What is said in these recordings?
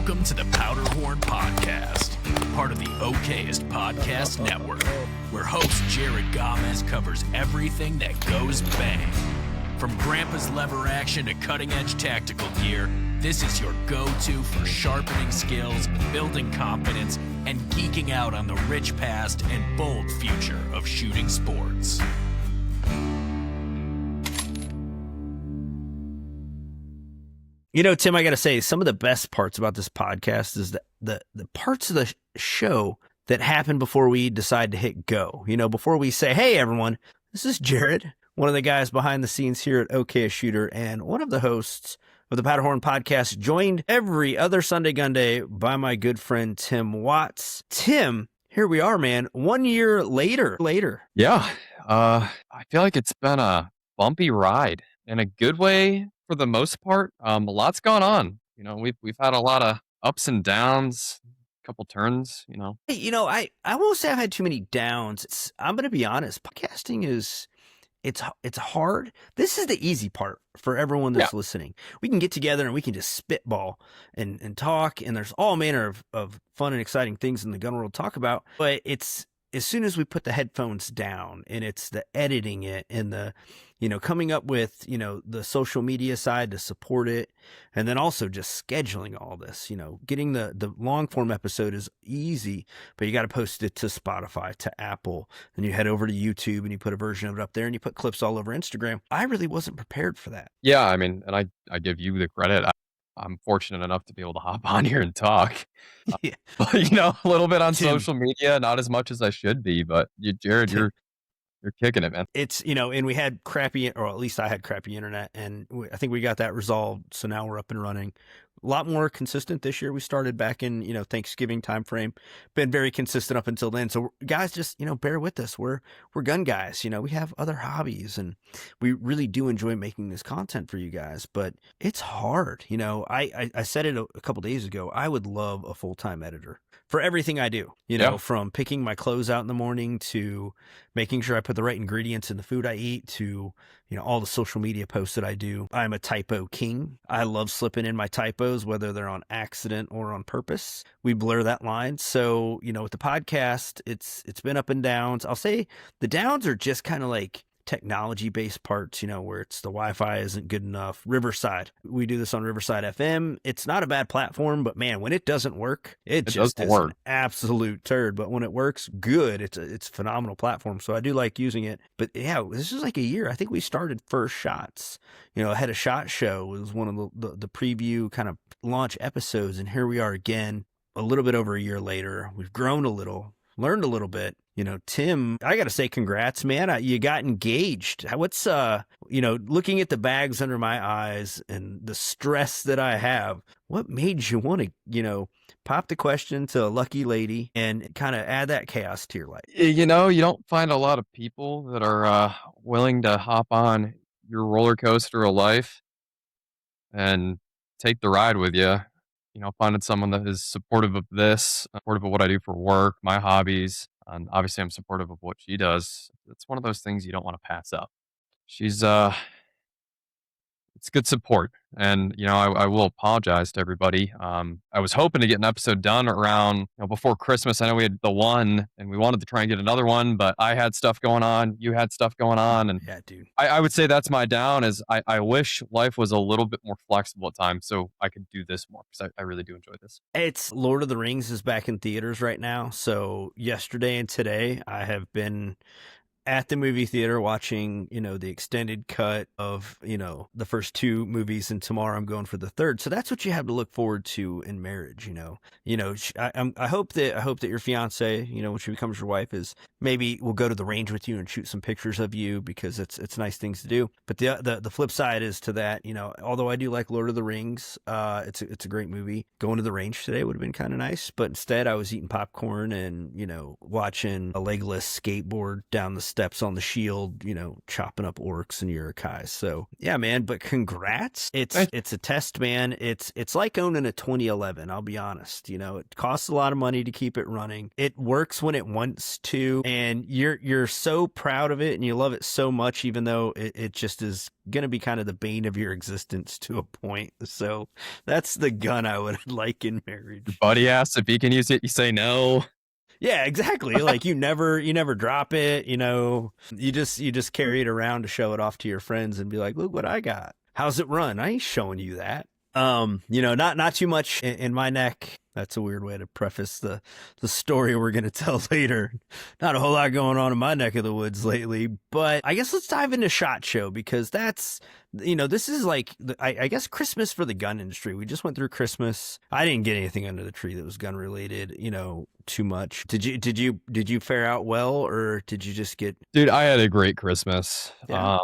Welcome to the Powderhorn Podcast, part of the Okayest Podcast Network, where host Jahred Gamez covers everything that goes bang. From grandpa's lever action to cutting-edge tactical gear, this is your go-to for sharpening skills, building confidence, and geeking out on the rich past and bold future of shooting sports. You know, Tim, I got to say, some of the best parts about this podcast is the parts of the show that happen before we decide to hit go. You know, before we say, hey, everyone, this is Jahred, one of the guys behind the scenes here at Okayest Shooter and one of the hosts of the Powderhorn Podcast, joined every other Sunday gun day by my good friend Tim Watts. Tim, here we are, man, 1 year later. Yeah, I feel like it's been a bumpy ride in a good way. For the most part, a lot's gone on. You know, we've had a lot of ups and downs, a couple turns. Hey, you know, I won't say I've had too many downs. I'm going to be honest. Podcasting it's hard. This is the easy part for everyone that's listening. We can get together and we can just spitball and talk, and there's all manner of fun and exciting things in the gun world to talk about. But it's as soon as we put the headphones down, and it's the editing it and the coming up with, the social media side to support it. And then also just scheduling all this, getting the long form episode is easy, but you got to post it to Spotify, to Apple. Then you head over to YouTube and you put a version of it up there and you put clips all over Instagram. I really wasn't prepared for that. Yeah. I mean, and I give you the credit. I'm fortunate enough to be able to hop on here and talk, but, a little bit on social media, not as much as I should be, but Jahred, you're kicking it, man. It's, and we had crappy, or at least I had crappy internet, and I think we got that resolved. So now we're up and running. A lot more consistent this year. We started back in, Thanksgiving timeframe. Been very consistent up until then. So guys, just, bear with us. We're gun guys. We have other hobbies, and we really do enjoy making this content for you guys, but it's hard. I said it a couple days ago. I would love a full-time editor for everything I do, from picking my clothes out in the morning to making sure I put the right ingredients in the food I eat to, all the social media posts that I do. I'm a typo king. I love slipping in my typos, whether they're on accident or on purpose. We blur that line. So, with the podcast, it's been up and downs. I'll say the downs are just kind of like technology-based parts, where it's the Wi-Fi isn't good enough. Riverside, we do this on Riverside FM. It's not a bad platform, but man, when it doesn't work, it just is an absolute turd. But when it works good, it's a phenomenal platform. So I do like using it. But yeah, this is like a year. I think we started First Shots. I had a SHOT Show. It was one of the preview kind of launch episodes, and here we are again, a little bit over a year later. We've grown a little, learned a little bit. Tim, I got to say congrats, man. You got engaged. What's, looking at the bags under my eyes and the stress that I have, what made you want to, pop the question to a lucky lady and kind of add that chaos to your life? You don't find a lot of people that are willing to hop on your roller coaster of life and take the ride with you. Finding someone that is supportive of this, supportive of what I do for work, my hobbies, and obviously I'm supportive of what she does. It's one of those things you don't want to pass up. She's it's good support. And, I will apologize to everybody. I was hoping to get an episode done around, before Christmas. I know we had the one and we wanted to try and get another one, but I had stuff going on. You had stuff going on. And yeah, dude, I would say that's my down is I wish life was a little bit more flexible at times so I could do this more because I really do enjoy this. It's Lord of the Rings is back in theaters right now. So yesterday and today I have been at the movie theater watching, the extended cut of, the first two movies, and tomorrow I'm going for the third. So that's what you have to look forward to in marriage. I hope that your fiance, when she becomes your wife, is maybe we'll go to the range with you and shoot some pictures of you because it's nice things to do. But the flip side is to that, although I do like Lord of the Rings, it's a great movie. Going to the range today would have been kind of nice, but instead I was eating popcorn and, watching a Legolas skateboard down the steps on the shield, chopping up orcs and urukais. So yeah, man, but congrats. It's a test, man. It's like owning a 2011. I'll be honest. It costs a lot of money to keep it running. It works when it wants to, and you're so proud of it and you love it so much, even though it just is going to be kind of the bane of your existence to a point. So that's the gun I would like in marriage. Your buddy asks if he can use it, you say no. Yeah, exactly. Like you never drop it, you just carry it around to show it off to your friends and be like, look what I got. How's it run? I ain't showing you that. Not too much in my neck. That's a weird way to preface the story we're going to tell later. Not a whole lot going on in my neck of the woods lately, but I guess let's dive into SHOT Show, because that's, this is like, I guess Christmas for the gun industry. We just went through Christmas. I didn't get anything under the tree that was gun related, too much. Did you fare out well, or did you just get... Dude, I had a great Christmas. Yeah.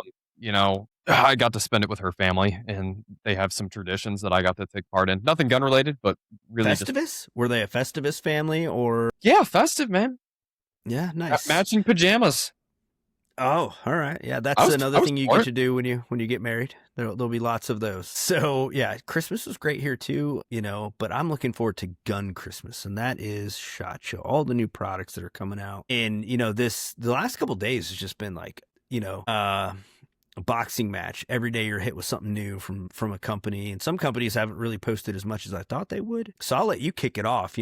I got to spend it with her family, and they have some traditions that I got to take part in. Nothing gun related, but really Festivus? Were they a Festivus family, or... Yeah, festive, man. Yeah, nice. Matching pajamas. Oh, all right. Yeah, that's another thing you get to do when you get married. There'll be lots of those. So yeah, Christmas was great here too, but I'm looking forward to Gun Christmas, and that is SHOT Show. All the new products that are coming out. And the last couple of days has just been like, a boxing match. Every day you're hit with something new from a company, and some companies haven't really posted as much as I thought they would. So I'll let you kick it off.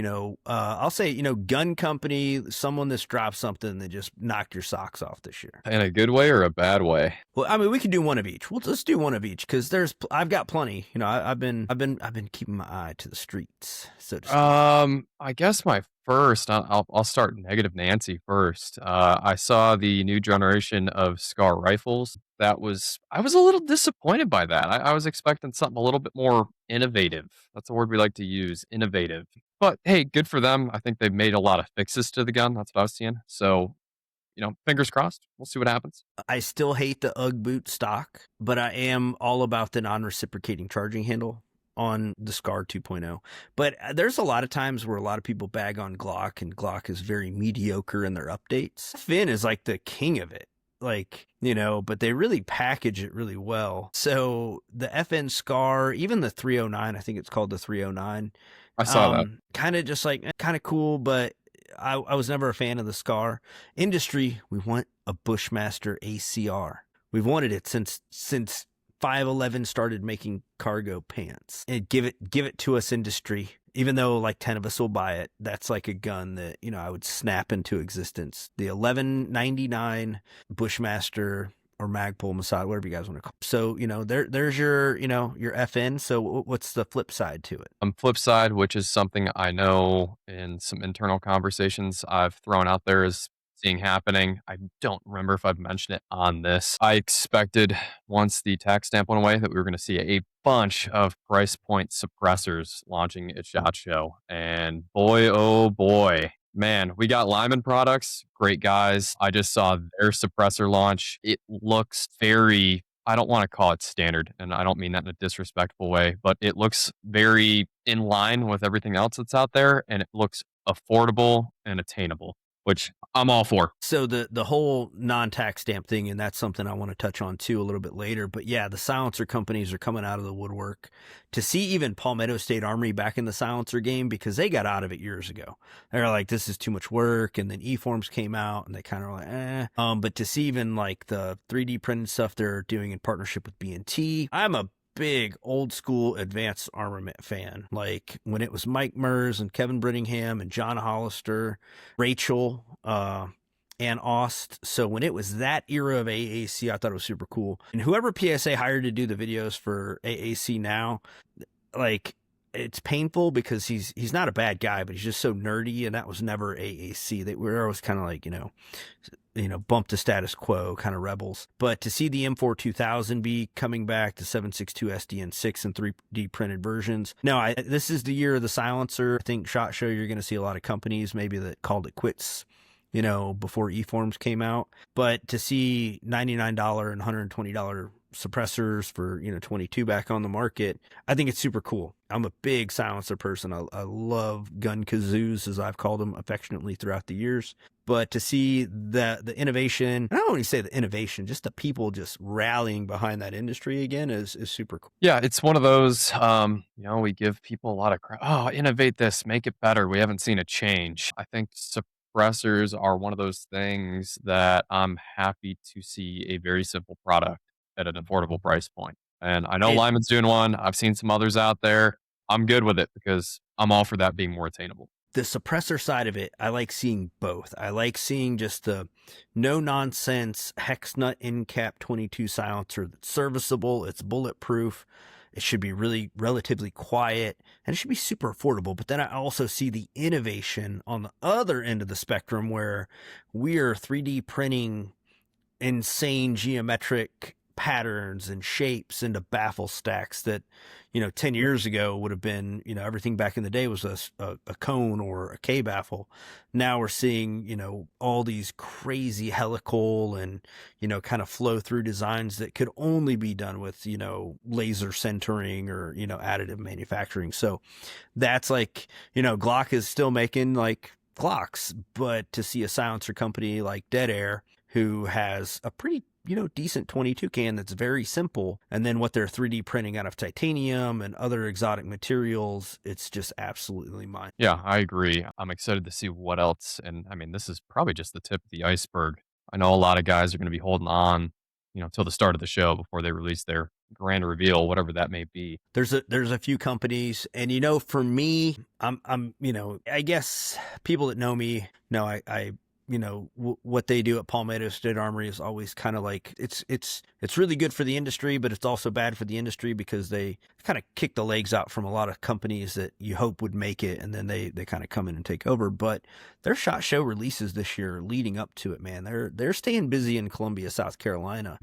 I'll say, gun company, someone that's dropped something that just knocked your socks off this year. In a good way or a bad way? Well, I mean, we could do one of each. Let's do one of each, because I've got plenty. I've been keeping my eye to the streets, so to speak. I guess my first, I'll start Negative Nancy first. I saw the new generation of SCAR rifles. I was a little disappointed by that. I was expecting something a little bit more innovative. That's a word we like to use, innovative. But hey, good for them. I think they've made a lot of fixes to the gun. That's what I was seeing. So, fingers crossed. We'll see what happens. I still hate the UGG boot stock, but I am all about the non-reciprocating charging handle on the SCAR 2.0. But there's a lot of times where a lot of people bag on Glock, and Glock is very mediocre in their updates. Finn is like the king of it. But they really package it really well. So the FN SCAR, even the 309, I think it's called the 309. I saw that. Kind of just kind of cool, but I was never a fan of the SCAR. Industry, we want a Bushmaster ACR. We've wanted it since 511 started making cargo pants. And give it to us, industry. Even though 10 of us will buy it, that's like a gun that, I would snap into existence. The 1199 Bushmaster or Magpul, Mossad, whatever you guys want to call it. So, there's your FN. So what's the flip side to it? Flip side, which is something I know in some internal conversations I've thrown out there, is seeing happening. I don't remember if I've mentioned it on this. I expected, once the tax stamp went away, that we were going to see a bunch of price point suppressors launching at SHOT Show. And boy, oh boy, man, we got Lyman Products, great guys. I just saw their suppressor launch. It looks very, I don't want to call it standard, and I don't mean that in a disrespectful way, but it looks very in line with everything else that's out there, and it looks affordable and attainable, which I'm all for. So the whole non-tax stamp thing, and that's something I want to touch on too a little bit later. But yeah, the silencer companies are coming out of the woodwork. To see even Palmetto State Armory back in the silencer game, because they got out of it years ago. They're like, this is too much work, and then E-Forms came out, and they kind of were like, eh. But to see even the 3D printed stuff they're doing in partnership with B&T, I'm a big old school advanced armament fan. Like when it was Mike Mers and Kevin Brittingham and John Hollister, Rachel, and Ost. So when it was that era of AAC, I thought it was super cool. And whoever PSA hired to do the videos for AAC now, it's painful because he's not a bad guy, but he's just so nerdy, and that was never AAC. They were always kind of like, bump the status quo kind of rebels. But to see the M4 2000 be coming back, to 7.62 SDN6 and 3D printed versions. No, this is the year of the silencer. I think SHOT Show, you're going to see a lot of companies maybe that called it quits, before E-Forms came out. But to see $99 and $120 suppressors for, 22 back on the market. I think it's super cool. I'm a big silencer person. I love gun kazoos, as I've called them affectionately throughout the years. But to see the innovation, I don't want to say the innovation, just the people just rallying behind that industry again is super cool. Yeah, it's one of those, we give people a lot of crap. Oh, innovate this, make it better. We haven't seen a change. I think suppressors are one of those things that I'm happy to see a very simple product at an affordable price point. And I know And Lyman's doing one. I've seen some others out there. I'm good with it because I'm all for that being more attainable. the suppressor side of it, I like seeing both. I like seeing just the no nonsense hex nut in cap 22 silencer that's serviceable, it's bulletproof, it should be really relatively quiet, and it should be super affordable. But then I also see the innovation on the other end of the spectrum where we are 3D printing insane geometric patterns and shapes into baffle stacks that 10 years ago would have been everything back in the day was a cone or a K baffle. Now we're seeing all these crazy helical and kind of flow through designs that could only be done with laser centering or additive manufacturing. So that's like Glock is still making like Glocks, but to see a silencer company like Dead Air who has a pretty decent 22 can that's very simple, and then what they're 3D printing out of titanium and other exotic materials, it's just absolutely mine. Yeah, I agree. I'm excited to see what else. And I mean, this is probably just the tip of the iceberg. I know a lot of guys are going to be holding on, till the start of the show before they release their grand reveal, whatever that may be. There's a few companies, and for me, I'm I guess people that know me know I what they do at Palmetto State Armory is always kind of like it's really good for the industry, but it's also bad for the industry because they kind of kick the legs out from a lot of companies that you hope would make it, and then they kind of come in and take over. But their SHOT Show releases this year leading up to it, man, they're staying busy in Columbia, South Carolina.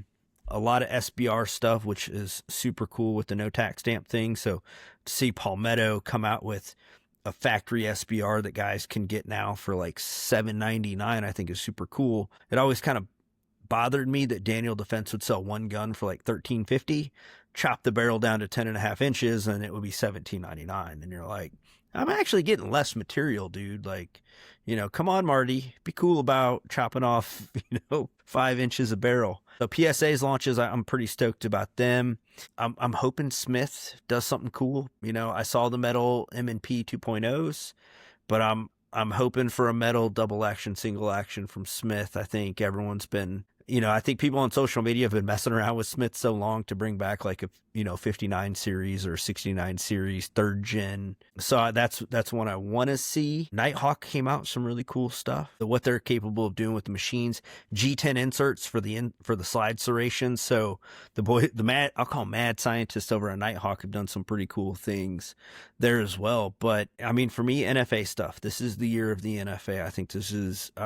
A lot of SBR stuff, which is super cool with the no tax stamp thing. So to see Palmetto come out with a factory SBR that guys can get now for like $7.99, I think is super cool. It always kind of bothered me that Daniel Defense would sell one gun for like $13.50, chop the barrel down to 10.5 inches, and it would be $17.99. And you're like, I'm actually getting less material, dude. Like, come on, Marty, be cool about chopping off, 5 inches of barrel. So PSA's launches, I'm pretty stoked about them. I'm hoping Smith does something cool. I saw the metal M&P 2.0s, but I'm hoping for a metal double action, single action from Smith. I think everyone's been, I think people on social media have been messing around with Smith so long to bring back like a 59 series or 69 series 3rd gen. So that's one I want to see. Nighthawk came out some really cool stuff. What they're capable of doing with the machines. G10 inserts for the slide serrations. So I'll call mad scientists over at Nighthawk have done some pretty cool things there as well. But I mean, for me, NFA stuff. This is the year of the NFA. I think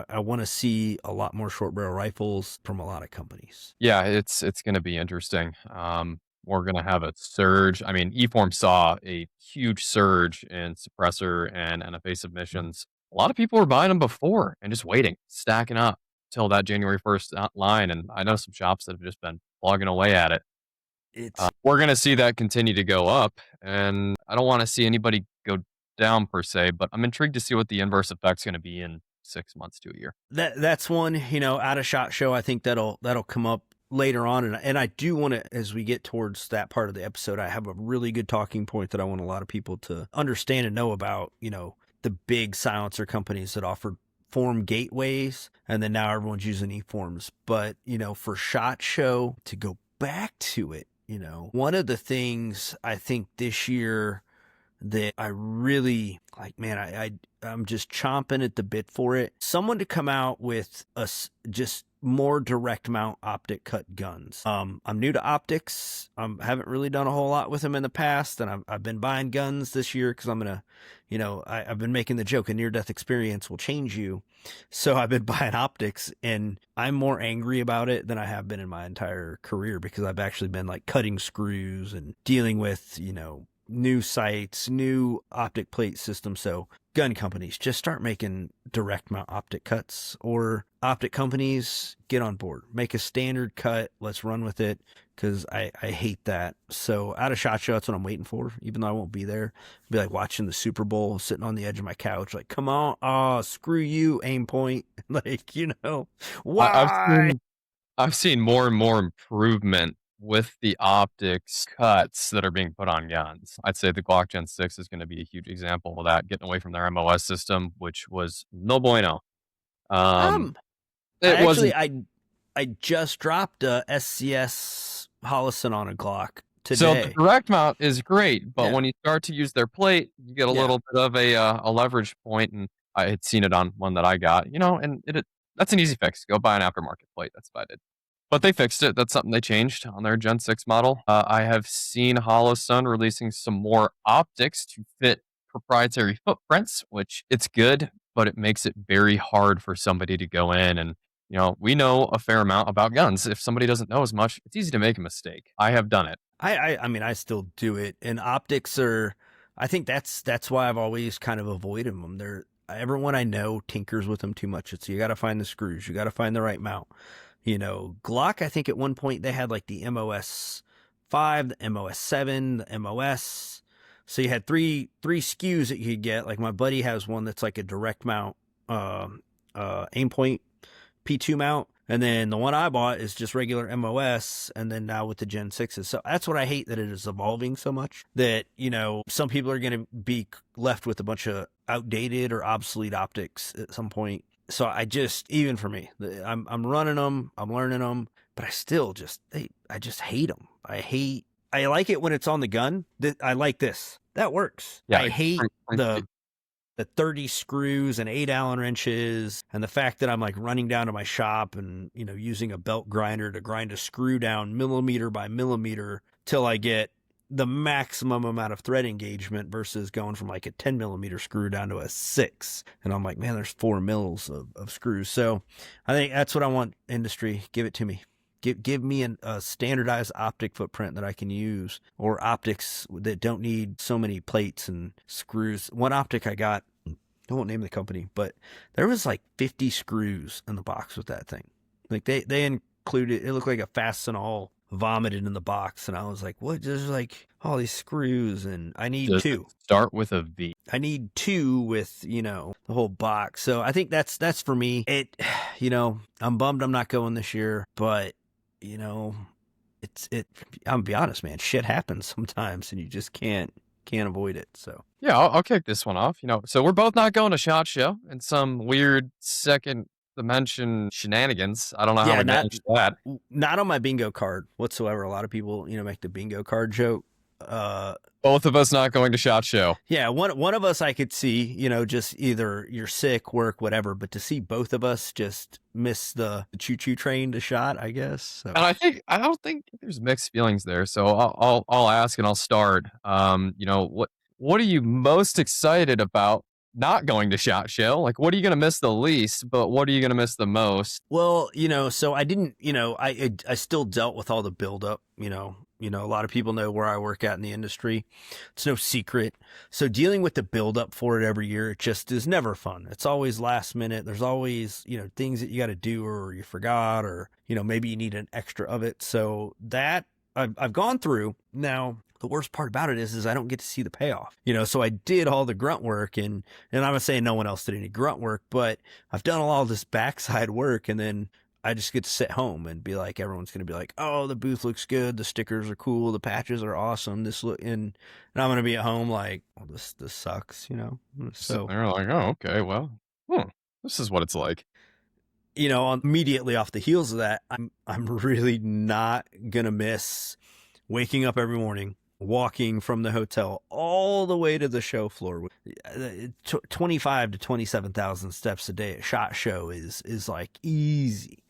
I want to see a lot more short barrel rifles from a lot of companies. Yeah, it's going to be interesting. We're going to have a surge. I mean, eForm saw a huge surge in suppressor and NFA submissions. A lot of people were buying them before and just waiting, stacking up till that January 1st line. And I know some shops that have just been plugging away at it. We're going to see that continue to go up. And I don't want to see anybody go down per se, but I'm intrigued to see what the inverse effect's going to be in 6 months to a year. That's one, out of SHOT Show. I think that'll come up later on. And I do want to, as we get towards that part of the episode, I have a really good talking point that I want a lot of people to understand and know about, the big silencer companies that offer form gateways. And then now everyone's using eForms. But, for SHOT Show, to go back to it, one of the things I think this year that I really like, man, I'm just chomping at the bit for it. Someone to come out with just more direct mount optic cut guns. I'm new to optics. Haven't really done a whole lot with them in the past, and I've been buying guns this year because I'm gonna, I've been making the joke a near-death experience will change you. So I've been buying optics, and I'm more angry about it than I have been in my entire career because I've actually been like cutting screws and dealing with, new sights, new optic plate systems. So gun companies, just start making direct mount optic cuts, or optic companies, get on board, make a standard cut. Let's run with it. Cause I hate that. So out of SHOT Show, that's what I'm waiting for. Even though I won't be there, I'll be like watching the Super Bowl, sitting on the edge of my couch, like, come on. Oh, screw you, aim point. Like, I've why? I've seen more and more improvement with the optics cuts that are being put on guns. I'd say the Glock Gen 6 is going to be a huge example of that, getting away from their MOS system, which was no bueno. Um, I it actually, wasn't. I just dropped a SCS Holliston on a Glock So the today. direct mount is great, but Yeah. when you start to use their plate, you get a Yeah. little bit of a leverage point, and I had seen it on one that I got, and that's an easy fix. Go buy an aftermarket plate. That's what I did. But they fixed it. That's something they changed on their Gen 6 model. I have seen Holosun releasing some more optics to fit proprietary footprints, which it's good, but it makes it very hard for somebody to go in and, we know a fair amount about guns. If somebody doesn't know as much, it's easy to make a mistake. I have done it. I mean, I still do it, and optics are. I think that's why I've always kind of avoided them. Everyone I know tinkers with them too much. It's, you got to find the screws, you got to find the right mount. Glock. I think at one point they had like the MOS 5, the MOS 7, the MOS. So you had three SKUs that you could get. Like my buddy has one that's like a direct mount, aim point P2 mount. And then the one I bought is just regular MOS, and then now with the Gen 6s. So that's what I hate, that it is evolving so much that, some people are going to be left with a bunch of outdated or obsolete optics at some point. So even for me, I'm running them, I'm learning them, but I still I just hate them. I like it when it's on the gun. I like this. That works. Yeah, I hate the 30 screws and 8 Allen wrenches, and the fact that I'm like running down to my shop and, using a belt grinder to grind a screw down millimeter by millimeter till I get the maximum amount of thread engagement versus going from like a 10 millimeter screw down to a 6. And I'm like, man, there's 4 mils of screws. So I think that's what I want, industry. Give it to me. Give me a standardized optic footprint that I can use, or optics that don't need so many plates and screws. One optic I got, I won't name the company, but there was like 50 screws in the box with that thing. Like they included, it looked like a Fastenal vomited in the box. And I was like, what? There's like all these screws, and I need Does two. Start with a V. I need two with, the whole box. So I think that's for me. I'm bummed I'm not going this year, but I'm gonna be honest, man, shit happens sometimes and you just can't avoid it. So Yeah, I'll kick this one off. So we're both not going to SHOT Show and some weird second dimension shenanigans. I don't know how we managed that. Not on my bingo card whatsoever. A lot of people, make the bingo card joke. Both of us not going to SHOT Show. Yeah, one of us I could see, just either you're sick, work, whatever, but to see both of us just miss the choo-choo train to SHOT, I guess. So. And I don't think there's mixed feelings there. So I'll ask and I'll start. What are you most excited about not going to SHOT Show? Like, what are you going to miss the least, but what are you going to miss the most? Well, so I didn't, I still dealt with all the buildup, a lot of people know where I work at in the industry. It's no secret. So dealing with the buildup for it every year, it just is never fun. It's always last minute. There's always, things that you got to do, or you forgot, or, maybe you need an extra of it. So that I've gone through. Now, the worst part about it is I don't get to see the payoff, so I did all the grunt work, and I'm not saying no one else did any grunt work, but I've done all this backside work, and then I just get to sit home and be like, everyone's going to be like, oh, the booth looks good. The stickers are cool. The patches are awesome. And I'm going to be at home like, oh, this sucks, So they're like, oh, okay, well, this is what it's like. Immediately off the heels of that, I'm really not going to miss waking up every morning, walking from the hotel all the way to the show floor. 25 to 27,000 steps a day at SHOT Show is like easy,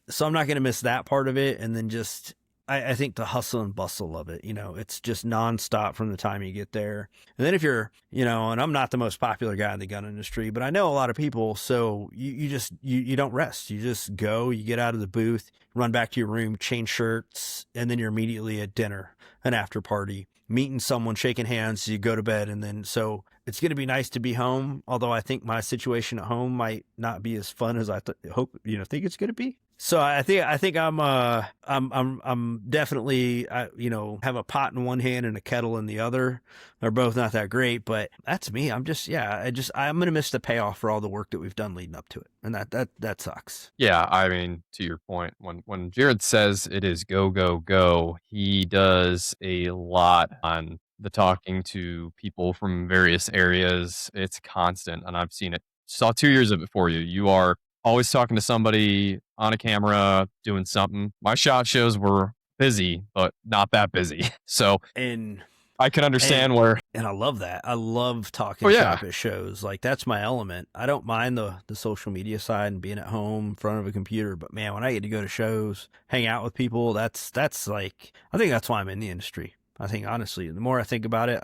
So I'm not going to miss that part of it. And then just, I think the hustle and bustle of it, it's just nonstop from the time you get there. And then if you're, and I'm not the most popular guy in the gun industry, but I know a lot of people. So you just, you don't rest. You just go, you get out of the booth, run back to your room, change shirts, and then you're immediately at dinner, an after party, meeting someone, shaking hands, you go to bed. And then, so it's going to be nice to be home. Although I think my situation at home might not be as fun as I hope, think it's going to be. So I think I'm definitely, have a pot in one hand and a kettle in the other. They're both not that great, but that's me. I'm just, I'm going to miss the payoff for all the work that we've done leading up to it. And that sucks. Yeah. I mean, to your point, when Jahred says it is go, go, go, he does a lot on the talking to people from various areas. It's constant. And I've seen it. Saw 2 years of it for you. You are always talking to somebody on a camera doing something. My SHOT Shows were busy, but not that busy. So And I can understand where. And I love that. I love talking shop at shows. Like, that's my element. I don't mind the social media side and being at home in front of a computer, but man, when I get to go to shows, hang out with people, that's like, I think that's why I'm in the industry. I think, honestly, the more I think about it,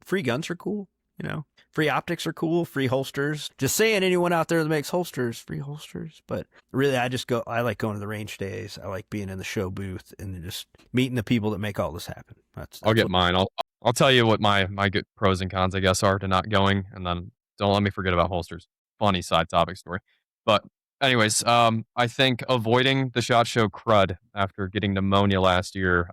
free guns are cool. Free optics are cool, free holsters. Just saying, anyone out there that makes holsters, free holsters. But really, I like going to the range days. I like being in the show booth and just meeting the people that make all this happen. I'll get mine. I'll tell you what my good pros and cons, I guess, are to not going, and then don't let me forget about holsters. Funny side topic story. But anyways, I think avoiding the SHOT Show crud after getting pneumonia last year.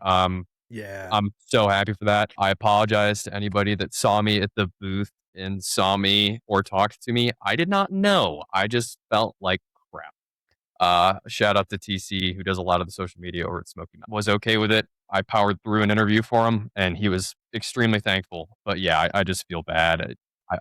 Yeah. I'm so happy for that. I apologize to anybody that saw me at the booth and saw me or talked to me. I did not know. I just felt like crap. Shout out to TC, who does a lot of the social media over at Smoky Mountain. Was okay with it. I powered through an interview for him, and he was extremely thankful. But yeah, I just feel bad.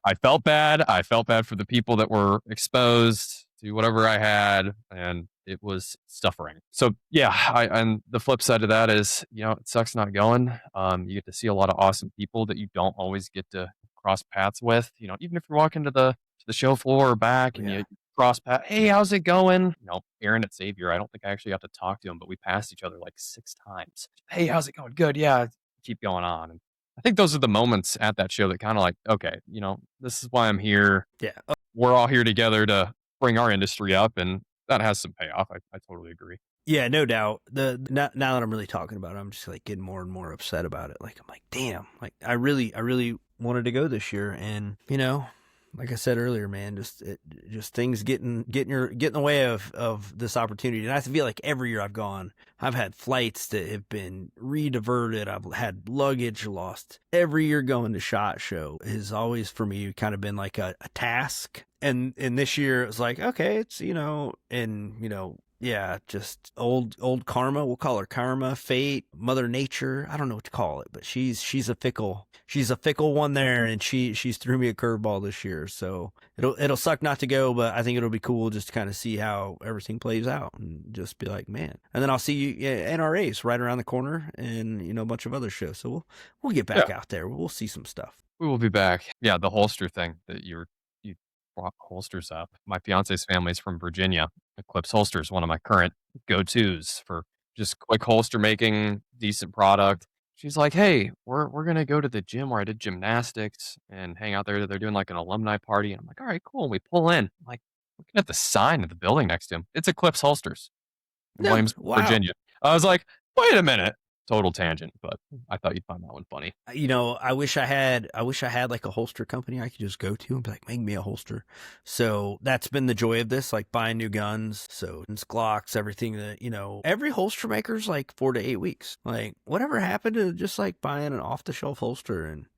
I felt bad. I felt bad for the people that were exposed to whatever I had, and it was suffering. So yeah, and the flip side of that is, it sucks not going. You get to see a lot of awesome people that you don't always get to cross paths with. Even if you're walking to the show floor or back, and you cross path, hey, how's it going? Aaron at Xavier, I don't think I actually got to talk to him, but we passed each other like 6 times. Hey, how's it going? Good, yeah. Keep going on. And I think those are the moments at that show that kind of like, okay, this is why I'm here. Yeah. We're all here together to bring our industry up, and that has some payoff. I totally agree. Yeah, no doubt. Now that I'm really talking about it, I'm just like getting more and more upset about it. Like, I'm like, damn, like I really wanted to go this year, and like I said earlier, man, just things get in the way of this opportunity. And I feel like every year I've gone, I've had flights that have been rediverted. I've had luggage lost. Every year going to SHOT Show has always for me kind of been like a task. And this year it was like, okay, it's, yeah, just old karma. We'll call her karma, fate, Mother Nature. I don't know what to call it, but she's a fickle one there, and she's threw me a curveball this year. So it'll suck not to go, but I think it'll be cool just to kind of see how everything plays out and just be like, man. And then I'll see you NRAs right around the corner, and a bunch of other shows. So we'll get back out there. We'll see some stuff. We will be back. Yeah, the holster thing that you brought holsters up. My fiance's family is from Virginia. Eclipse Holsters, one of my current go-tos for just quick holster making, decent product. She's like, hey, we're gonna go to the gym where I did gymnastics and hang out there. They're doing like an alumni party. And I'm like, all right, cool. And we pull in. I'm like, looking at the sign of the building next to him. It's Eclipse Holsters in Williamsburg, Virginia. I was like, wait a minute. Total tangent, but I thought you'd find that one funny. I wish I had like a holster company I could just go to and be like, make me a holster. So that's been the joy of this, like buying new guns. So it's Glocks, everything that, every holster maker's like 4 to 8 weeks. Like, whatever happened to just like buying an off the shelf holster and,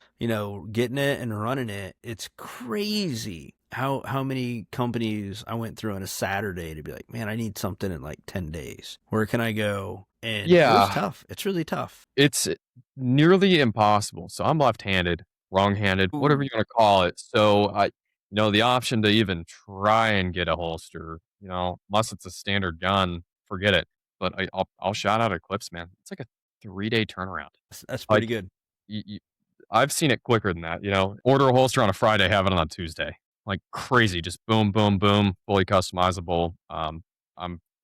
getting it and running it? It's crazy how many companies I went through on a Saturday to be like, man, I need something in like 10 days. Where can I go? And it's tough. It's really tough. It's nearly impossible. So I'm left-handed, wrong-handed, whatever you want to call it. So the option to even try and get a holster, unless it's a standard gun, forget it. But I'll shout out Eclipse, man. It's like a 3-day turnaround. That's pretty good. I've seen it quicker than that. Order a holster on a Friday, have it on a Tuesday. Like crazy, just boom, boom, boom, fully customizable. I'm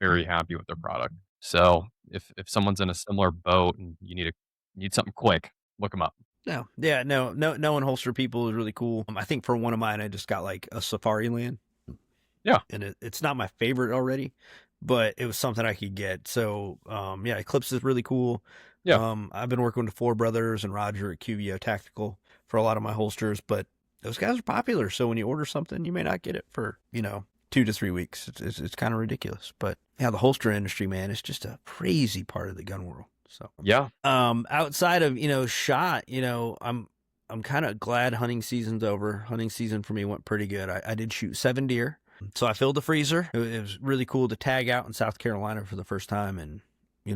very happy with their product. So if someone's in a similar boat and you need something quick, look them up. No, yeah, no holster people is really cool. I think for one of mine, I just got like a Safari Land. Yeah. And it's not my favorite already, but it was something I could get. So, yeah, Eclipse is really cool. Yeah. I've been working with the Four Brothers and Roger at QVO Tactical for a lot of my holsters, but those guys are popular. So when you order something, you may not get it for, 2 to 3 weeks. It's kind of ridiculous, but yeah, the holster industry, man, is just a crazy part of the gun world. So, Yeah. outside of, shot, I'm kind of glad hunting season's over. Hunting season for me went pretty good. I did shoot 7 deer. So I filled the freezer. It was really cool to tag out in South Carolina for the first time in,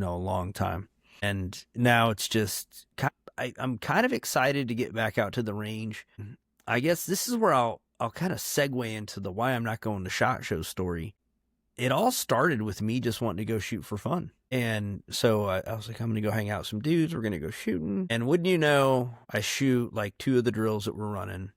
a long time. And now it's just, I'm kind of excited to get back out to the range. I guess this is where I'll kind of segue into the why I'm not going to SHOT Show story. It all started with me just wanting to go shoot for fun. And so I was like, I'm going to go hang out with some dudes. We're going to go shooting. And wouldn't you know, I shoot like 2 of the drills that we're running.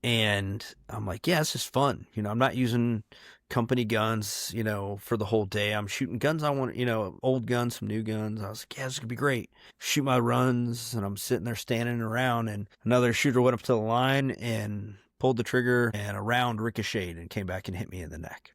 And I'm like, yeah, it's just fun. I'm not using company guns, for the whole day. I'm shooting guns I want, old guns, some new guns. I was like, yeah, this could be great. Shoot my runs, and I'm sitting there standing around, and another shooter went up to the line and pulled the trigger, and a round ricocheted and came back and hit me in the neck.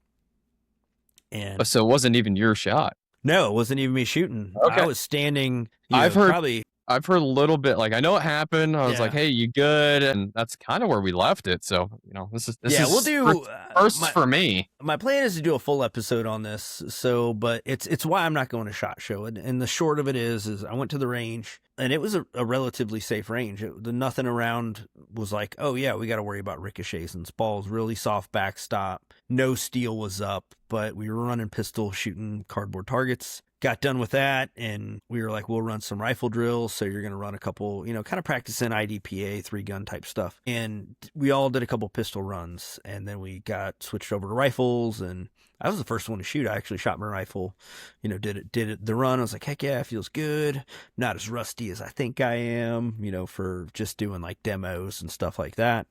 And So it wasn't even your shot. No, it wasn't even me shooting. Okay. I was standing. I've heard a little bit, like, I know it happened. I was like, hey, you good? And that's kind of where we left it. So, this is we'll do first for me. My plan is to do a full episode on this. So, but it's why I'm not going to SHOT Show. And the short of it is I went to the range, and it was a relatively safe range. The nothing around was like, oh yeah, we got to worry about ricochets and spalls. Really soft backstop. No steel was up, but we were running pistol, shooting cardboard targets. Got done with that, and we were like, we'll run some rifle drills. So you're going to run a couple, kind of practicing IDPA, 3-gun type stuff. And we all did a couple pistol runs, and then we got switched over to rifles, and I was the first one to shoot. I actually shot my rifle, did it the run. I was like, heck yeah, it feels good. Not as rusty as I think I am, for just doing like demos and stuff like that.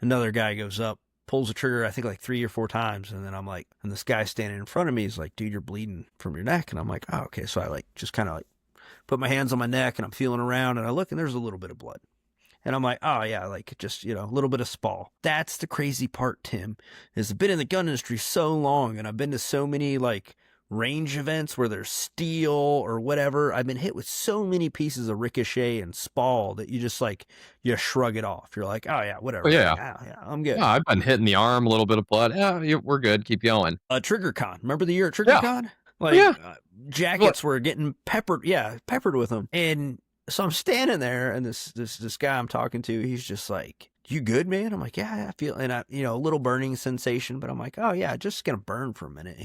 Another guy goes up, pulls the trigger, I think like 3 or 4 times. And then I'm like, and this guy standing in front of me is like, dude, you're bleeding from your neck. And I'm like, oh, okay. So I like, just kind of like put my hands on my neck, and I'm feeling around, and I look, and there's a little bit of blood. And I'm like, oh yeah, like just, a little bit of spall. That's the crazy part, Tim, is I've been in the gun industry so long, and I've been to so many like range events where there's steel or whatever. I've been hit with so many pieces of ricochet and spall that you just like, you shrug it off. You're like, oh yeah, whatever. Oh, yeah. Like, yeah, I'm good. Yeah, I've been hitting the arm, a little bit of blood. Yeah, we're good. Keep going. Trigger Con. Remember the year at Trigger Con? Like jackets were getting peppered with them. And so I'm standing there, and this guy I'm talking to, he's just like, you good, man? I'm like, yeah, I feel, and a little burning sensation, but I'm like, oh yeah, just gonna burn for a minute.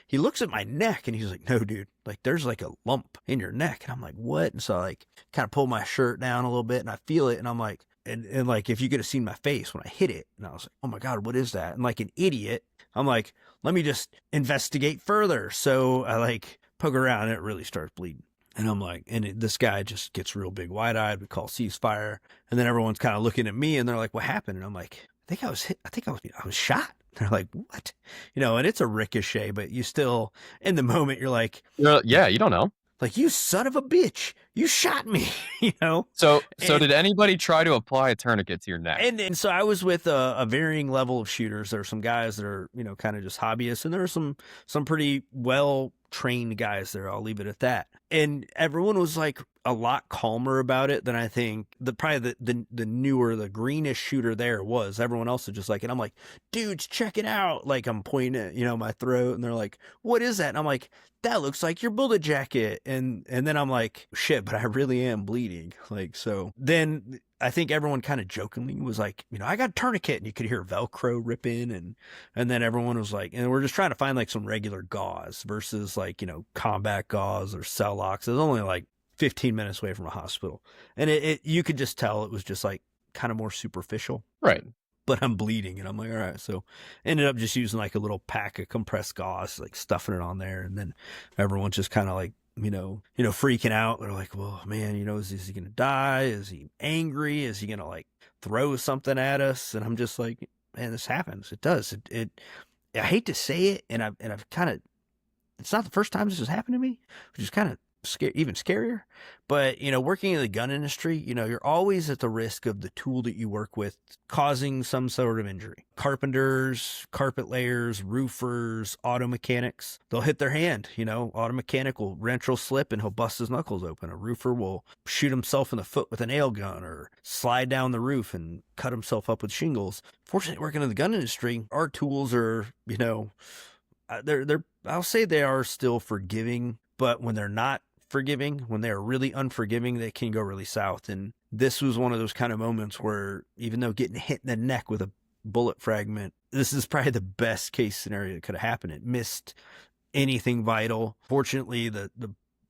He looks at my neck, and he's like, no, dude, like there's like a lump in your neck. And I'm like, what? And so I like kind of pull my shirt down a little bit, and I feel it, and I'm like, and like, if you could have seen my face when I hit it, and I was like, oh my God, what is that? And like an idiot, I'm like, let me just investigate further. So I like poke around, and it really starts bleeding. And I'm like, this guy just gets real big wide-eyed. We call ceasefire. And then everyone's kind of looking at me, and they're like, what happened? And I'm like, I think I was hit. I was shot. They're like, what? And it's a ricochet, but you still, in the moment, you're like, yeah, you don't know. Like, you son of a bitch, you shot me, So did anybody try to apply a tourniquet to your neck? And so I was with a varying level of shooters. There are some guys that are, kind of just hobbyists, and there are some pretty well trained guys there. I'll leave it at that. And everyone was like a lot calmer about it than I think the newer, the greenish shooter there was. Everyone else was just like, and I'm like, dudes, check it out. Like, I'm pointing at, my throat, and they're like, what is that? And I'm like, that looks like your bullet jacket. And then I'm like, shit, but I really am bleeding. Like, so then I think everyone kind of jokingly was like, I got a tourniquet, and you could hear Velcro ripping. And then everyone was like, and we're just trying to find like some regular gauze versus like, combat gauze or Celox. It was only like 15 minutes away from a hospital. And you could just tell it was just like kind of more superficial. Right. But I'm bleeding, and I'm like, all right. So ended up just using like a little pack of compressed gauze, like stuffing it on there. And then everyone's just kind of like, freaking out. They're like, well, man, is he going to die? Is he angry? Is he going to like throw something at us? And I'm just like, man, this happens. It does. I hate to say it. And I've kind of it's not the first time this has happened to me, which is kind of even scarier. But, working in the gun industry, you're always at the risk of the tool that you work with causing some sort of injury. Carpenters, carpet layers, roofers, auto mechanics, they'll hit their hand. Auto mechanic will wrench will slip and he'll bust his knuckles open. A roofer will shoot himself in the foot with a nail gun or slide down the roof and cut himself up with shingles. Fortunately, working in the gun industry, our tools are, I'll say they are still forgiving, but when they're not forgiving, when they're really unforgiving, they can go really south. And this was one of those kind of moments where, even though getting hit in the neck with a bullet fragment, this is probably the best case scenario that could have happened. It missed anything vital. Fortunately, the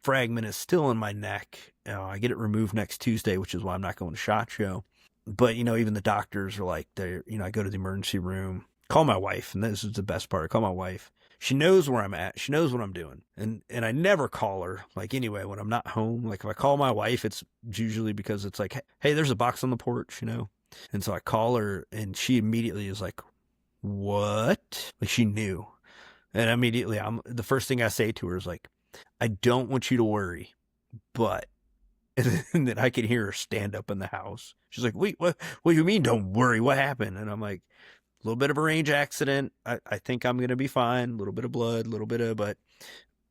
fragment is still in my neck. I get it removed next Tuesday, which is why I'm not going to SHOT Show. But, even the doctors are like, I go to the emergency room, call my wife. And this is the best part. I call my wife. She knows where I'm at. She knows what I'm doing. And I never call her, anyway, when I'm not home. If I call my wife, it's usually because it's like, hey, there's a box on the porch, And so I call her and she immediately is like, what? She knew. And immediately the first thing I say to her is like, I don't want you to worry, but, and then I can hear her stand up in the house. She's like, wait, what do you mean? Don't worry. What happened? And I'm like, a little bit of a range accident. I think I'm going to be fine. A little bit of blood, but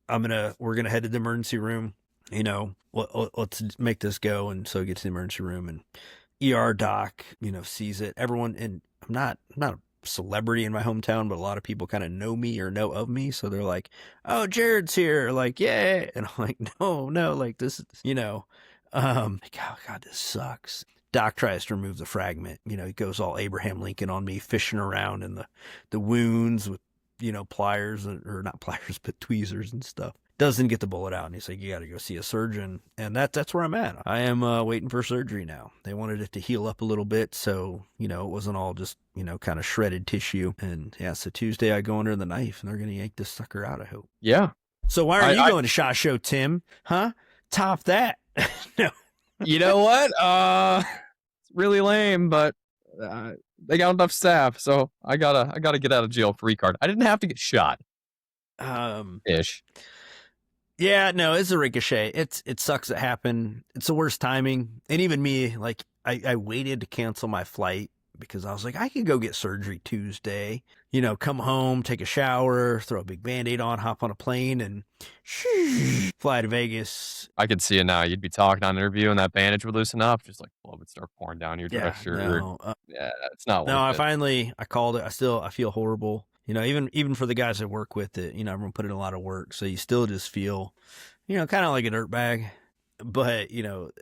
we're going to head to the emergency room. Let's make this go. And so I get to the emergency room and ER doc, sees it. Everyone, and I'm not a celebrity in my hometown, but a lot of people kind of know me or know of me. So they're like, oh, Jahred's here. Yeah. And I'm like, no, this is, oh God, this sucks. Doc tries to remove the fragment. He goes all Abraham Lincoln on me, fishing around in the wounds with, pliers, or not pliers, but tweezers and stuff. Doesn't get the bullet out. And he's like, you got to go see a surgeon. And that's where I'm at. I am waiting for surgery now. They wanted it to heal up a little bit. So, it wasn't all just, kind of shredded tissue. And yeah, so Tuesday I go under the knife and they're going to yank this sucker out, I hope. Yeah. So why are you going to SHOT Show, Tim? Huh? Top that. No. You know what? It's really lame, but they got enough staff, so I gotta get out of jail free card. I didn't have to get shot. Ish. Yeah, no, it's a ricochet. It sucks it happened. It's the worst timing. And even me, I waited to cancel my flight because I was like, I could go get surgery Tuesday, come home, take a shower, throw a big Band-Aid on, hop on a plane and fly to Vegas. I could see it now. You'd be talking on an interview and that bandage would loosen up, just blood would start pouring down your dress shirt. Yeah, it's not worth it. I called it. I feel horrible. Even for the guys that work with it, everyone put in a lot of work. So you still just feel, kind of like a dirtbag. But,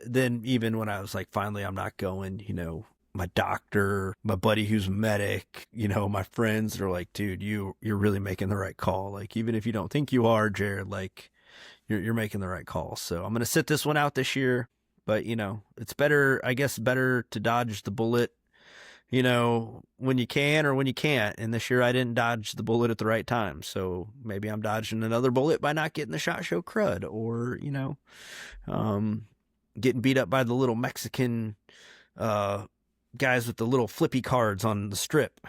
then even when I was like, finally, I'm not going, my doctor, my buddy who's a medic, my friends are like, dude, you're really making the right call. Even if you don't think you are, Jahred, you're making the right call. So I'm going to sit this one out this year, but it's better to dodge the bullet, when you can or when you can't. And this year I didn't dodge the bullet at the right time. So maybe I'm dodging another bullet by not getting the SHOT Show crud or, getting beat up by the little Mexican, guys with the little flippy cards on the strip,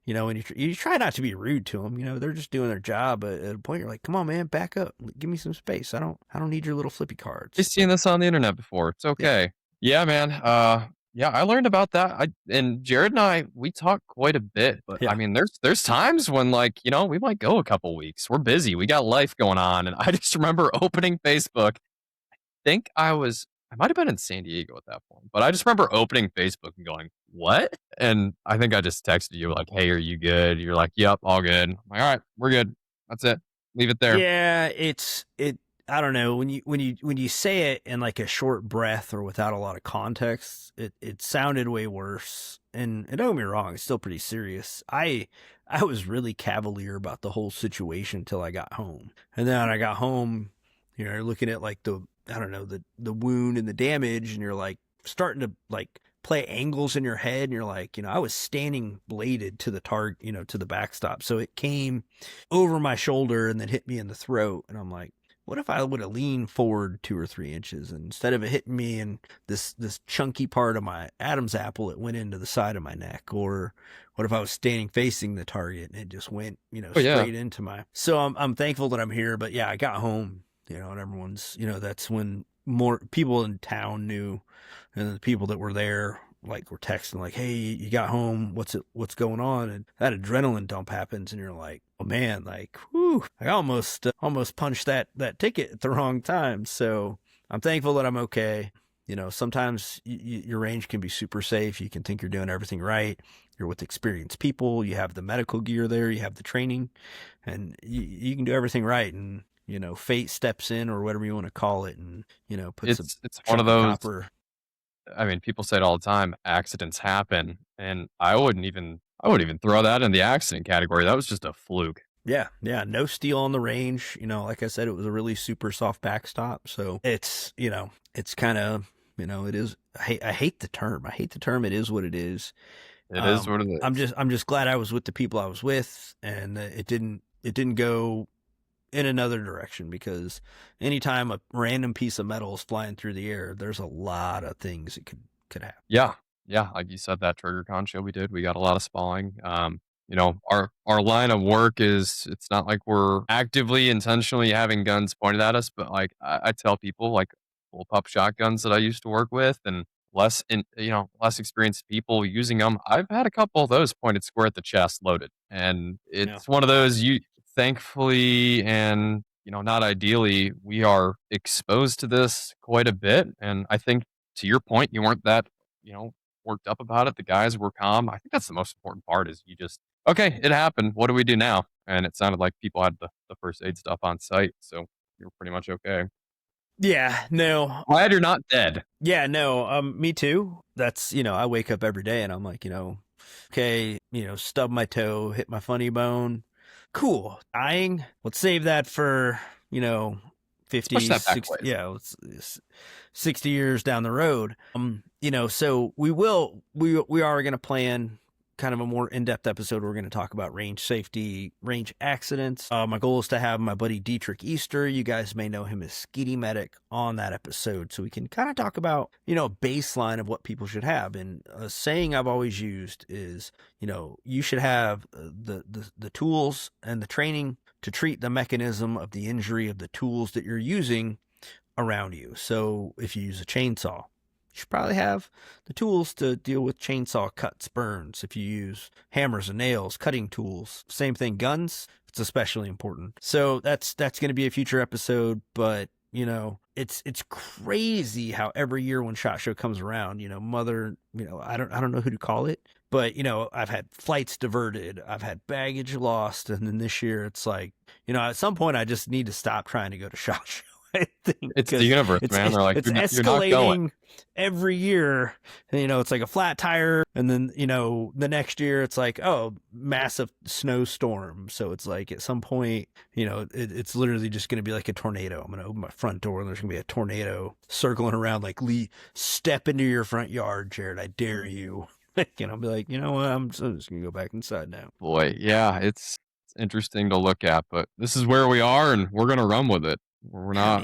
and you try not to be rude to them. They're just doing their job. But at a point, you're like, come on, man, back up. Give me some space. I don't need your little flippy cards. I've seen this on the internet before. It's okay. Yeah, man. Yeah, I learned about that. And Jahred and I, we talk quite a bit. But yeah. I mean, there's times when we might go a couple weeks. We're busy. We got life going on. And I just remember opening Facebook. I think I might have been in San Diego at that point, but I just remember opening Facebook and going, what? And I think I just texted you hey, are you good? You're like, yep, all good. I'm like, all right, we're good. That's it. Leave it there. Yeah. I don't know. When you say it in a short breath or without a lot of context, it sounded way worse. And don't get me wrong, it's still pretty serious. I was really cavalier about the whole situation until I got home. And then when I got home, you're looking at the wound and the damage, and you're starting to play angles in your head, and you're I was standing bladed to the target, to the backstop. So it came over my shoulder and then hit me in the throat. And I'm like, what if I would have leaned forward 2 or 3 inches, and instead of it hitting me in this chunky part of my Adam's apple, it went into the side of my neck? Or what if I was standing facing the target and it just went, Oh, yeah. straight into my? So I'm thankful that I'm here. But yeah, I got home, and everyone's, that's when more people in town knew, and the people that were there were texting like, "Hey, you got home? What's going on?" And that adrenaline dump happens, and you're like, "Oh man, whew, I almost punched that ticket at the wrong time." So I'm thankful that I'm okay. Sometimes your range can be super safe. You can think you're doing everything right. You're with experienced people. You have the medical gear there. You have the training, and you can do everything right. And fate steps in, or whatever you want to call it, and puts it's one of chunk those. copper. I mean, people say it all the time. Accidents happen, and I wouldn't even throw that in the accident category. That was just a fluke. Yeah, no steel on the range. Like I said, it was a really super soft backstop. So it's it's kind of it is. I hate the term. It is what it is. It is what it is. I'm just glad I was with the people I was with, and it didn't go in another direction, because anytime a random piece of metal is flying through the air, there's a lot of things it could happen. Yeah. Like you said, that Trigger Con show we did, we got a lot of spalling. Our line of work is, it's not like we're actively intentionally having guns pointed at us, but I tell people, little pup shotguns that I used to work with, and less experienced people using them. I've had a couple of those pointed square at the chest, loaded, and it's one of those, you thankfully, and not ideally, we are exposed to this quite a bit. And I think, to your point, you weren't that worked up about it. The guys were calm. I think that's the most important part, is you just, okay, it happened, what do we do now? And it sounded like people had the first aid stuff on site, so you're pretty much okay. Yeah, no. Glad you're not dead. Yeah, no. Me too. That's I wake up every day and I'm like, okay, stub my toe, hit my funny bone. Cool. Dying. Let's save that for 50, 60, yeah, 60 years down the road. So we are going to plan kind of a more in-depth episode. We're going to talk about range safety, range accidents. My goal is to have my buddy Dietrich Easter, you guys may know him as Skeety Medic, on that episode, so we can kind of talk about a baseline of what people should have. And a saying I've always used is you should have the tools and the training to treat the mechanism of the injury of the tools that you're using around you. So if you use a chainsaw, you should probably have the tools to deal with chainsaw cuts, burns. If you use hammers and nails, cutting tools, same thing, guns, it's especially important. So that's going to be a future episode, but it's crazy how every year when SHOT Show comes around, I don't know who to call it, but I've had flights diverted, I've had baggage lost, and then this year it's like, at some point I just need to stop trying to go to SHOT Show. I think it's the universe, man. They're like, it's you're escalating not going. every yeyear. It's like a flat tire, and then the next year it's like, oh, massive snowstorm. So it's like at some point, it's literally just going to be like a tornado. I'm going to open my front door and there's going to be a tornado circling around. Like, Lee, step into your front yard, Jahred. I dare you. I'll be like, what? I'm just going to go back inside now. Boy, yeah, it's interesting to look at, but this is where we are, and we're going to run with it. We're not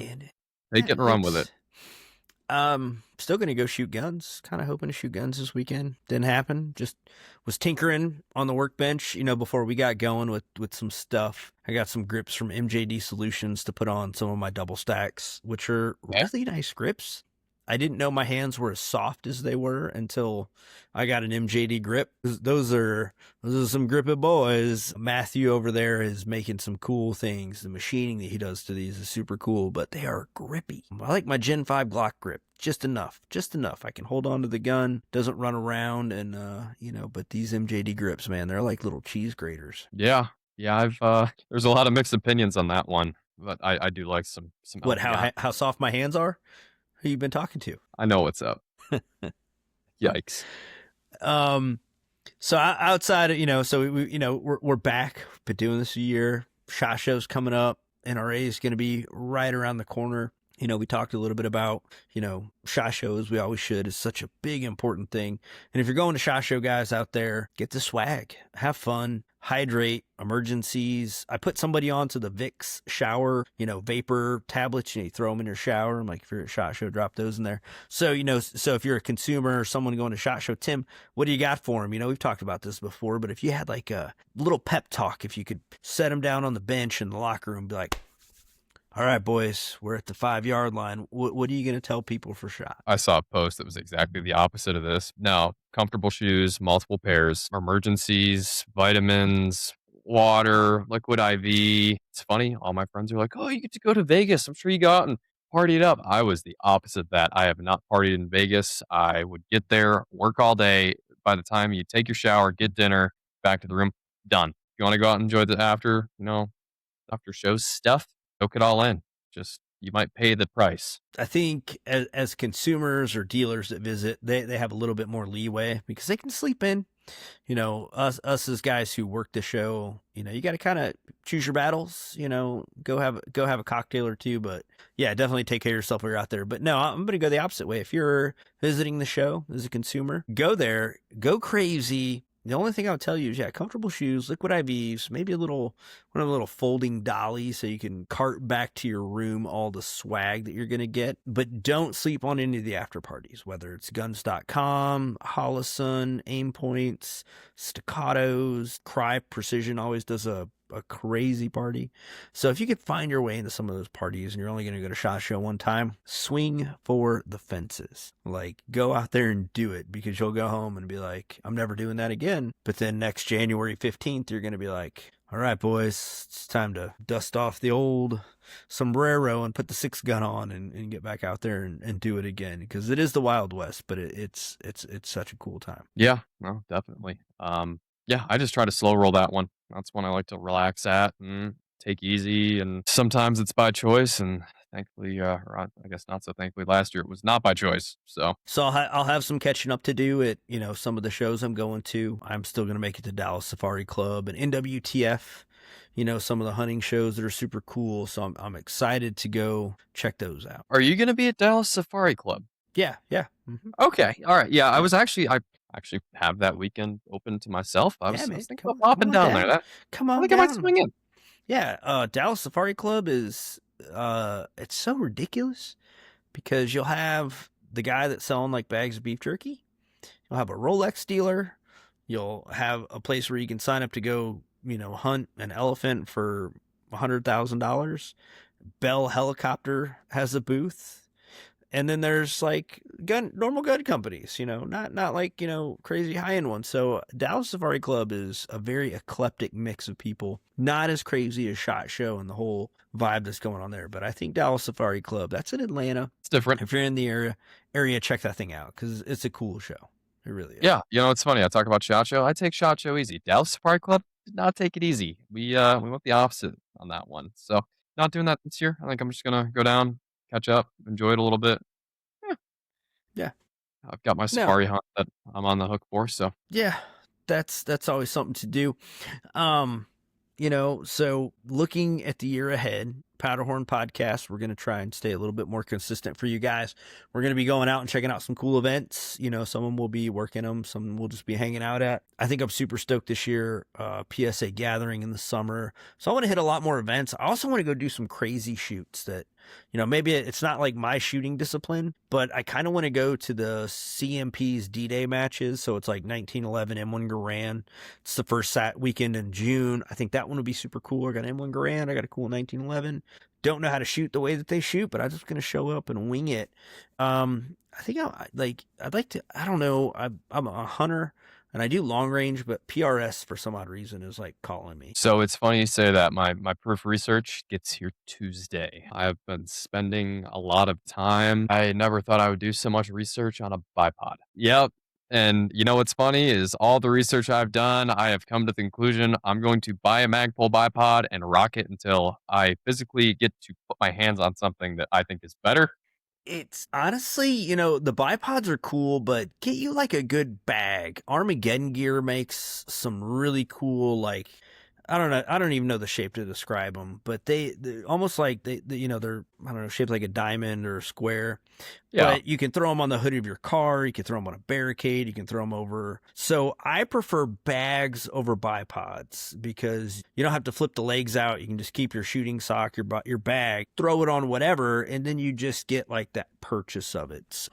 take it and run with it. Still gonna go shoot guns. Kind of hoping to shoot guns this weekend. Didn't happen. Just was tinkering on the workbench, before we got going with some stuff. I got some grips from MJD Solutions to put on some of my double stacks, which are really nice grips. I didn't know my hands were as soft as they were until I got an MJD grip. Those are some grippy boys. Matthew over there is making some cool things. The machining that he does to these is super cool, but they are grippy. I like my Gen 5 Glock grip. Just enough. I can hold on to the gun, doesn't run around, and but these MJD grips, man, they're like little cheese graters. Yeah, I've there's a lot of mixed opinions on that one, but I do like some. What? How soft my hands are? Who you been talking to? I know what's up. Yikes. So outside of, so we're back. Been doing this a year. SHOT Show's coming up. NRA is going to be right around the corner. We talked a little bit about, SHOT Show, as we always should, is such a big, important thing. And if you're going to SHOT Show, guys out there, get the swag, have fun, hydrate, emergencies. I put somebody onto the Vicks shower, vapor tablets, you throw them in your shower. I'm like, if you're at SHOT Show, drop those in there. So, so if you're a consumer or someone going to SHOT Show, Tim, what do you got for them? We've talked about this before, but if you had like a little pep talk, if you could set them down on the bench in the locker room, be like, all right, boys, we're at the 5-yard line. What are you going to tell people for SHOT? I saw a post that was exactly the opposite of this. No, comfortable shoes, multiple pairs, emergencies, vitamins, water, liquid IV. It's funny. All my friends are like, oh, you get to go to Vegas. I'm sure you go out and party it up. I was the opposite of that. I have not partied in Vegas. I would get there, work all day. By the time you take your shower, get dinner, back to the room, done. You want to go out and enjoy the after show stuff? Soak it all in. Just, you might pay the price. I think as consumers or dealers that visit, they have a little bit more leeway because they can sleep in. Us as guys who work the show, you got to kind of choose your battles. Go have a cocktail or two, but yeah, definitely take care of yourself when you're out there. But no, I'm going to go the opposite way. If you're visiting the show as a consumer, go there, go crazy. The only thing I'll tell you is, comfortable shoes, liquid IVs, maybe one of the little folding dollies so you can cart back to your room all the swag that you're going to get. But don't sleep on any of the after parties, whether it's guns.com, Holosun, Aim Points, Staccatos, Cry Precision always does a crazy party. So if you could find your way into some of those parties and you're only going to go to SHOT Show one time, swing for the fences. Like, go out there and do it, because you'll go home and be like, I'm never doing that again. But then next January 15th, you're going to be like, all right, boys, it's time to dust off the old sombrero and put the 6-gun on and get back out there and do it again, because it is the Wild West, but it's such a cool time. Yeah, no, definitely. Yeah, I just try to slow roll that one. That's one I like to relax at and take easy. And sometimes it's by choice. And thankfully, or I guess not so thankfully, last year it was not by choice. So I'll have some catching up to do at, some of the shows I'm going to. I'm still going to make it to Dallas Safari Club and NWTF, some of the hunting shows that are super cool. So I'm excited to go check those out. Are you going to be at Dallas Safari Club? Yeah. Mm-hmm. Okay. All right. Yeah, I actually have that weekend open to myself. I was thinking about popping down there. I think I might swing in. Yeah, Dallas Safari Club is it's so ridiculous because you'll have the guy that's selling like bags of beef jerky. You'll have a Rolex dealer. You'll have a place where you can sign up to go, hunt an elephant for $100,000. Bell Helicopter has a booth. And then there's like normal gun companies, not like, crazy high-end ones. So Dallas Safari Club is a very eclectic mix of people, not as crazy as SHOT Show and the whole vibe that's going on there. But I think Dallas Safari Club, that's in Atlanta. It's different. If you're in the area, check that thing out because it's a cool show. It really is. Yeah. It's funny. I talk about SHOT Show. I take SHOT Show easy. Dallas Safari Club did not take it easy. We went the opposite on that one. So not doing that this year. I think I'm just going to go down, catch up, enjoy it a little bit. Yeah. I've got my safari hunt that I'm on the hook for. So yeah, that's always something to do. So looking at the year ahead, Powderhorn Podcast, we're going to try and stay a little bit more consistent for you guys. We're going to be going out and checking out some cool events. Some of them will be working them, some we'll just be hanging out at. I think I'm super stoked this year. PSA gathering in the summer. So I want to hit a lot more events. I also want to go do some crazy shoots that, maybe it's not like my shooting discipline, but I kind of want to go to the CMP's D-Day matches. So it's like 1911 M1 Garand. It's the first weekend in June. I think that one would be super cool. I got M1 Garand. I got a cool 1911. Don't know how to shoot the way that they shoot, but I'm just going to show up and wing it. I think I'd like to, I don't know. I'm a hunter and I do long range, but PRS for some odd reason is like calling me. So it's funny you say that. My proof research gets here Tuesday. I've been spending a lot of time. I never thought I would do so much research on a bipod. Yep. And what's funny is all the research I've done, I have come to the conclusion I'm going to buy a Magpul bipod and rock it until I physically get to put my hands on something that I think is better. It's honestly, the bipods are cool, but get you like a good bag. Armageddon Gear makes some really cool, like, I don't know. I don't even know the shape to describe them, but they're almost like they're, I don't know, shaped like a diamond or a square. Yeah. But you can throw them on the hood of your car. You can throw them on a barricade. You can throw them over. So I prefer bags over bipods because you don't have to flip the legs out. You can just keep your shooting sock, your bag, throw it on whatever, and then you just get like that purchase of it.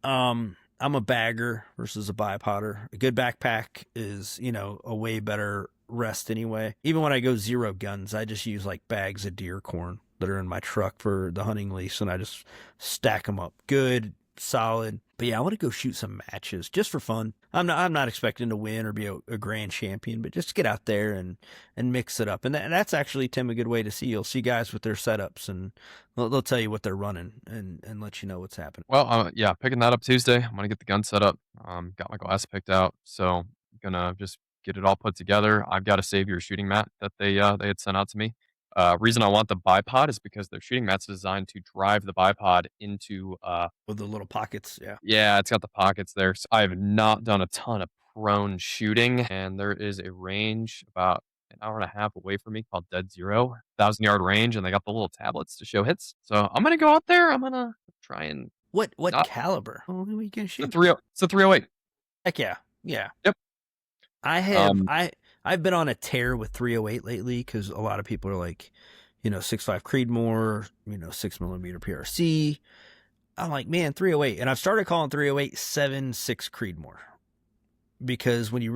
I'm a bagger versus a bipodder. A good backpack is, a way better rest anyway. Even when I go zero guns, I just use like bags of deer corn that are in my truck for the hunting lease, and I just stack them up good, solid. But yeah, I want to go shoot some matches just for fun. I'm not expecting to win or be a grand champion, but just get out there and mix it up. And that's actually, Tim, a good way to see. You'll see guys with their setups, and they'll tell you what they're running and let you know what's happening. Well, yeah, picking that up Tuesday. I'm gonna get the gun set up. Got my glass picked out, so I'm gonna just get it all put together. I've got a Savior shooting mat that they had sent out to me. Reason I want the bipod is because their shooting mat's designed to drive the bipod into With the little pockets, yeah. Yeah, it's got the pockets there. So I have not done a ton of prone shooting, and there is a range about an hour and a half away from me called Dead Zero, 1,000-yard range, and they got the little tablets to show hits. So I'm gonna go out there. I'm gonna try and What not caliber? Well, what are you gonna shoot? It's a 308. Heck yeah, yeah. Yep. I have I've been on a tear with 308 lately because a lot of people are like, 6.5 Creedmoor, 6mm PRC. I'm like, man, 308, and I've started calling 308 7.6 Creedmoor because when you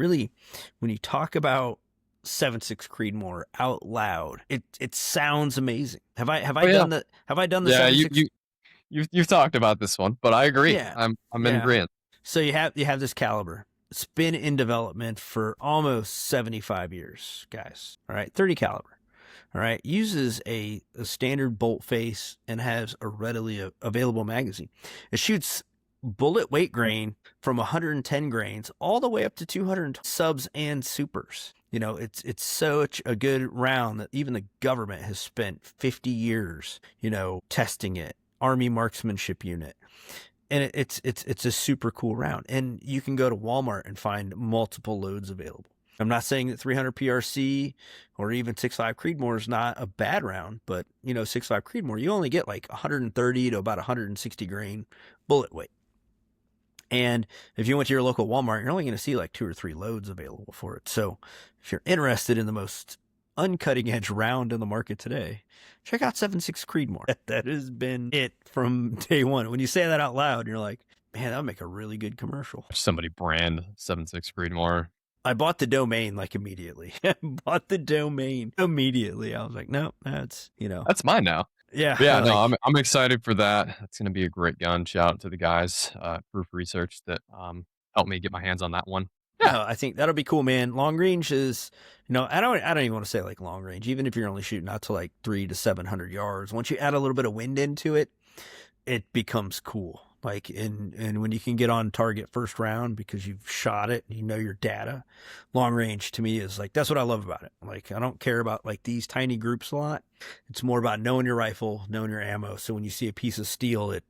talk about 7.6 Creedmoor out loud, it sounds amazing. Have I done the 7.6? You've talked about this one, but I agree. Yeah. I'm in agreement. So you have this caliber. It's been in development for almost 75 years, guys. All right, 30 caliber. All right, uses a standard bolt face and has a readily available magazine. It shoots bullet weight grain from 110 grains all the way up to 200 subs and supers. It's such a good round that even the government has spent 50 years, testing it. Army marksmanship unit. And it's a super cool round. And you can go to Walmart and find multiple loads available. I'm not saying that 300 PRC or even 6.5 Creedmoor is not a bad round, but 6.5 Creedmoor, you only get like 130 to about 160 grain bullet weight. And if you went to your local Walmart, you're only going to see like 2 or 3 loads available for it. So if you're interested in the most uncutting edge round in the market today, check out 7.6 Creedmoor. That has been it from day one. When you say that out loud, you're like, man, that would make a really good commercial. Somebody brand 7.6 Creedmoor. I bought the domain like immediately. I was like, no, that's, That's mine now. Yeah. But yeah, no, I'm excited for that. It's going to be a great gun. Shout out to the guys, Proof Research, that helped me get my hands on that one. Yeah, no, I think that'll be cool, man. Long range is, I don't even want to say like long range, even if you're only shooting out to like 300 to 700 yards. Once you add a little bit of wind into it, it becomes cool. Like, and when you can get on target first round because you've shot it, and your data. Long range to me is like, that's what I love about it. Like, I don't care about like these tiny groups a lot. It's more about knowing your rifle, knowing your ammo. So when you see a piece of steel at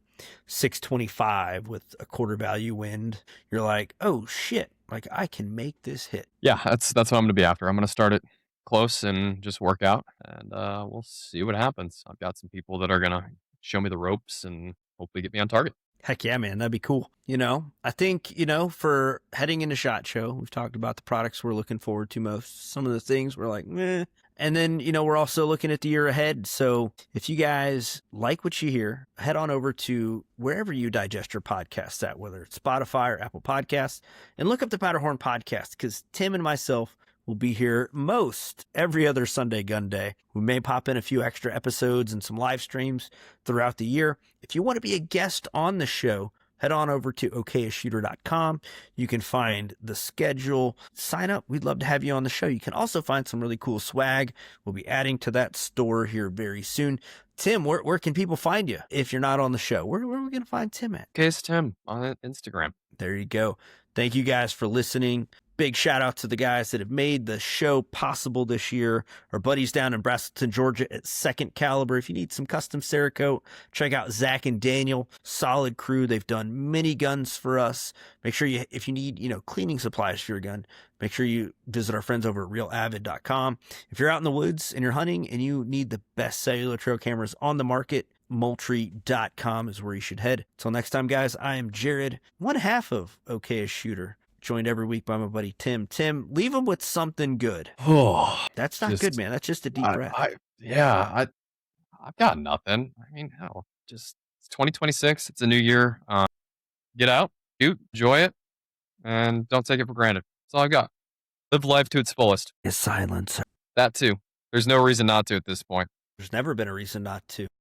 625 with a quarter value wind, you're like, oh shit, like I can make this hit. Yeah, that's what I'm going to be after. I'm going to start it close and just work out, and we'll see what happens. I've got some people that are going to show me the ropes and hopefully get me on target. Heck yeah, man. That'd be cool. I think, for heading into SHOT Show, we've talked about the products we're looking forward to most. Some of the things we're like, meh. And then, we're also looking at the year ahead. So if you guys like what you hear, head on over to wherever you digest your podcasts at, whether it's Spotify or Apple Podcasts, and look up the Powderhorn Podcast, because Tim and myself will be here most every other Sunday gun day. We may pop in a few extra episodes and some live streams throughout the year. If you want to be a guest on the show, head on over to okayashooter.com. You can find the schedule. Sign up. We'd love to have you on the show. You can also find some really cool swag. We'll be adding to that store here very soon. Tim, where can people find you if you're not on the show? Where are we going to find Tim at? Case Tim on Instagram. There you go. Thank you guys for listening. Big shout out to the guys that have made the show possible this year. Our buddies down in Braselton, Georgia at Second Caliber. If you need some custom Cerakote, check out Zach and Daniel. Solid crew. They've done mini guns for us. Make sure if you need, cleaning supplies for your gun, make sure you visit our friends over at realavid.com. If you're out in the woods and you're hunting and you need the best cellular trail cameras on the market, Moultrie.com is where you should head. Until next time, guys, I am Jahred, one half of Okayest Shooter, joined every week by my buddy Tim. Tim, leave him with something good. Oh, That's not good, man. That's just a deep breath. I've got nothing. I mean, hell, just it's 2026. It's a new year. Get out, shoot, enjoy it, and don't take it for granted. That's all I've got. Live life to its fullest. Is silence. That too. There's no reason not to at this point. There's never been a reason not to.